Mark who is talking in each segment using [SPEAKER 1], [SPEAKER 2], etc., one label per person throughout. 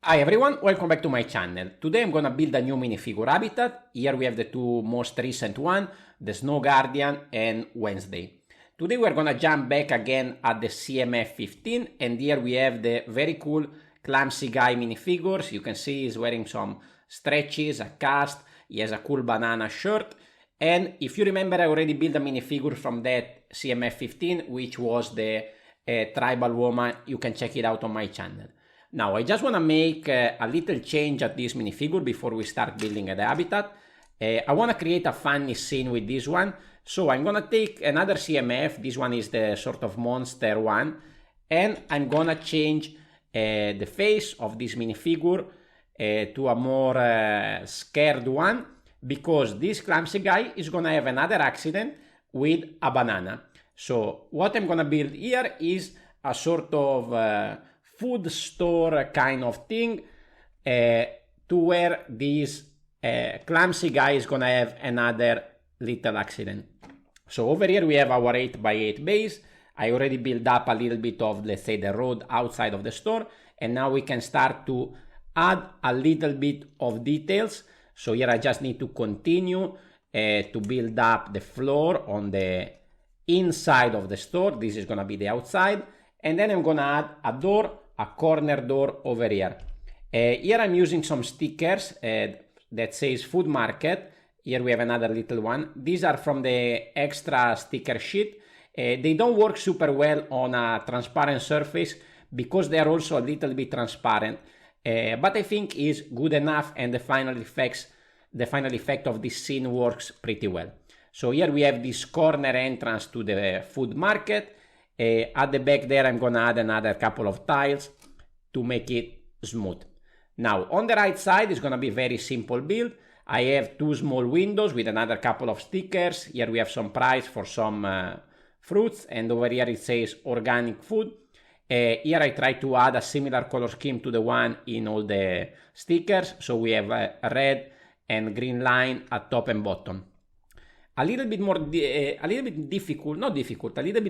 [SPEAKER 1] Hi everyone, welcome back to my channel. Today I'm gonna build a new minifigure habitat. Here we have the two most recent one, the Snow Guardian and Wednesday. Today we're gonna jump back again at the CMF 15 and here we have the very cool Clumsy Guy minifigures. You can see he's wearing some stretches, a cast, he has a cool banana shirt. And if you remember, I already built a minifigure from that CMF 15, which was the tribal woman. You can check it out on my channel. Now, I just want to make a little change at this minifigure before we start building the habitat. I want to create a funny scene with this one. So I'm going to take another CMF. This one is the sort of monster one. And I'm going to change the face of this minifigure to a more scared one. Because this clumsy guy is going to have another accident with a banana. So what I'm going to build here is a sort of food store kind of thing to where this clumsy guy is gonna have another little accident. So over here we have our 8x8 base. I already built up a little bit of, let's say, the road outside of the store, and now we can start to add a little bit of details. So here I just need to continue to build up the floor on the inside of the store. This is gonna be the outside, and then I'm gonna add a door, a corner door over here. Here I'm using some stickers that says food market. Here we have another little one. These are from the extra sticker sheet. They don't work super well on a transparent surface because they are also a little bit transparent. But I think is good enough, and the final effect of this scene works pretty well. So here we have this corner entrance to the food market. At the back there I'm gonna add another couple of tiles to make it smooth. Now on the right side is gonna be very simple build. I have two small windows with another couple of stickers. Here we have some price for some fruits, and over here it says organic food. Here I try to add a similar color scheme to the one in all the stickers, so we have a red and green line at top and bottom. A little bit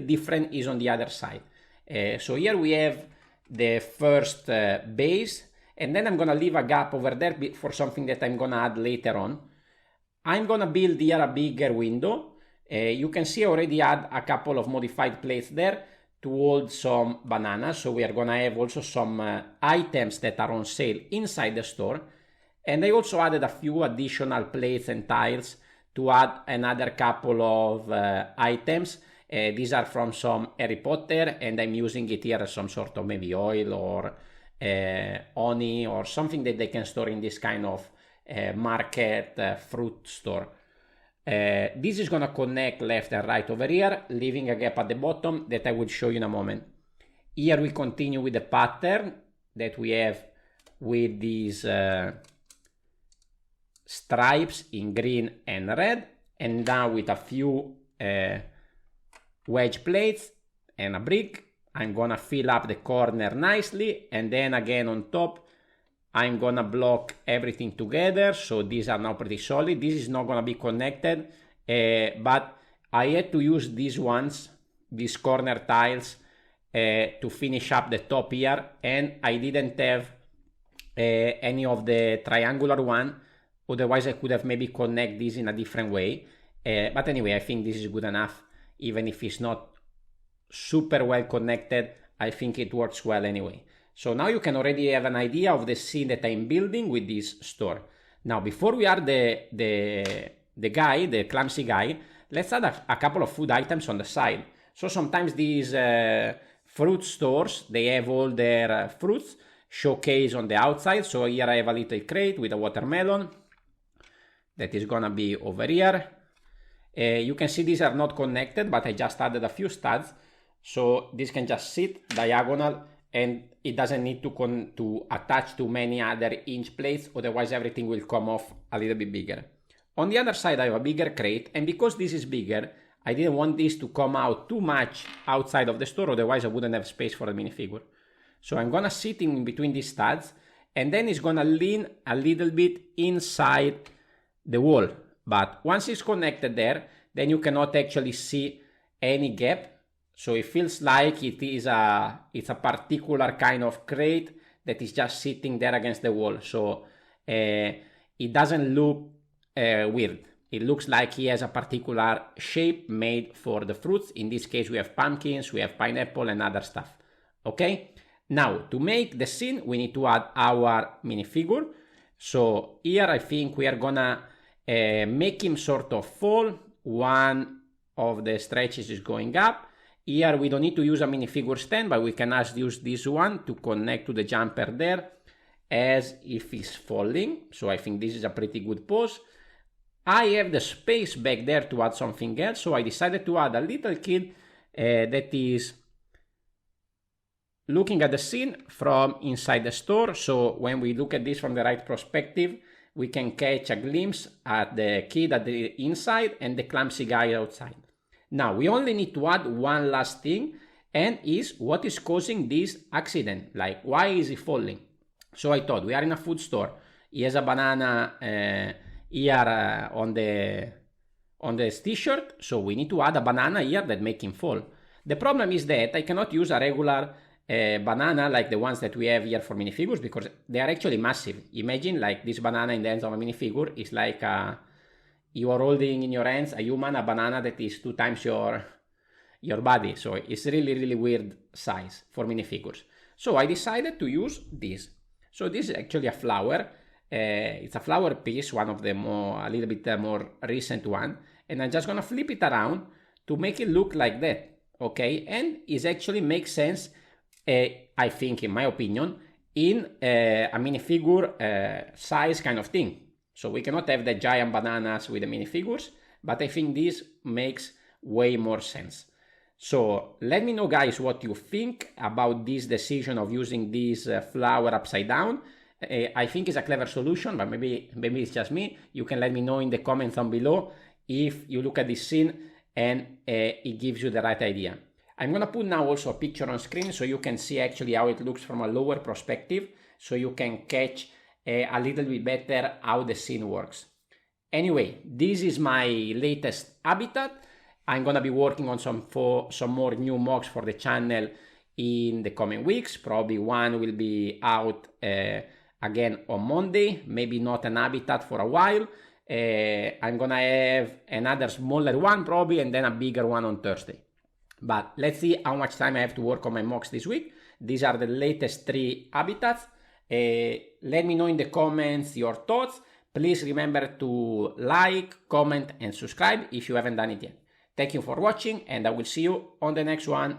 [SPEAKER 1] different is on the other side. So here we have the first base, and then I'm gonna leave a gap over there for something that I'm gonna add later on. I'm gonna build here a bigger window. You can see I already add a couple of modified plates there to hold some bananas. So we are gonna have also some items that are on sale inside the store. And I also added a few additional plates and tiles to add another couple of items. These are from some Harry Potter, and I'm using it here as some sort of maybe oil or honey or something that they can store in this kind of market fruit store. This is gonna connect left and right over here, leaving a gap at the bottom that I will show you in a moment. Here we continue with the pattern that we have with these stripes in green and red, and now with a few wedge plates and a brick. I'm gonna fill up the corner nicely, and then again on top I'm gonna block everything together, so these are now pretty solid. This is not gonna be connected, but I had to use these ones, these corner tiles, to finish up the top here, and I didn't have any of the triangular one. Otherwise I could have maybe connect these in a different way, but anyway, I think this is good enough. Even if it's not super well connected, I think it works well anyway. So now you can already have an idea of the scene that I'm building with this store. Now before we add the clumsy guy, let's add a couple of food items on the side. So sometimes these fruit stores, they have all their fruits showcased on the outside. So here I have a little crate with a watermelon that is gonna be over here. You can see these are not connected, but I just added a few studs, so this can just sit diagonal, and it doesn't need to attach to many other inch plates, otherwise everything will come off a little bit bigger. On the other side I have a bigger crate, and because this is bigger, I didn't want this to come out too much outside of the store, otherwise I wouldn't have space for the minifigure. So I'm gonna sit in between these studs, and then it's gonna lean a little bit inside the wall. But once it's connected there, then you cannot actually see any gap. So it feels like it's a particular kind of crate that is just sitting there against the wall. So it doesn't look weird. It looks like he has a particular shape made for the fruits. In this case, we have pumpkins, we have pineapple and other stuff. Okay? Now, to make the scene, we need to add our minifigure. So here I think we are gonna make him sort of fall. One of the stretches is going up. Here we don't need to use a minifigure stand, but we can just use this one to connect to the jumper there as if he's falling. So I think this is a pretty good pose. I have the space back there to add something else, so I decided to add a little kid that is looking at the scene from inside the store. So when we look at this from the right perspective, we can catch a glimpse at the kid at the inside and the clumsy guy outside. Now we only need to add one last thing, and is what is causing this accident. Like, why is he falling? So I thought, we are in a food store. He has a banana here on the t-shirt, so we need to add a banana here that make him fall. The problem is that I cannot use a regular banana like the ones that we have here for minifigures, because they are actually massive. Imagine like this banana in the hands of a minifigure is like you are holding in your hands a banana that is 2 times your body. So it's really weird size for minifigures. So I decided to use this. So this is actually a flower. It's a flower piece, one of the a little bit more recent one. And I'm just gonna flip it around to make it look like that. Okay, and it actually makes sense, I think, in my opinion, in a minifigure size kind of thing. So we cannot have the giant bananas with the minifigures, but I think this makes way more sense. So let me know, guys, what you think about this decision of using this flower upside down. I think it's a clever solution, but maybe it's just me. You can let me know in the comments down below if you look at this scene and it gives you the right idea. I'm gonna put now also a picture on screen so you can see actually how it looks from a lower perspective, so you can catch a little bit better how the scene works. Anyway, this is my latest habitat. I'm gonna be working on some more new mocks for the channel in the coming weeks. Probably one will be out again on Monday, maybe not an habitat for a while. I'm gonna have another smaller one probably, and then a bigger one on Thursday. But let's see how much time I have to work on my mocks this week. These are the latest 3 habitats. Let me know in the comments your thoughts. Please remember to like, comment and subscribe if you haven't done it yet. Thank you for watching, and I will see you on the next one.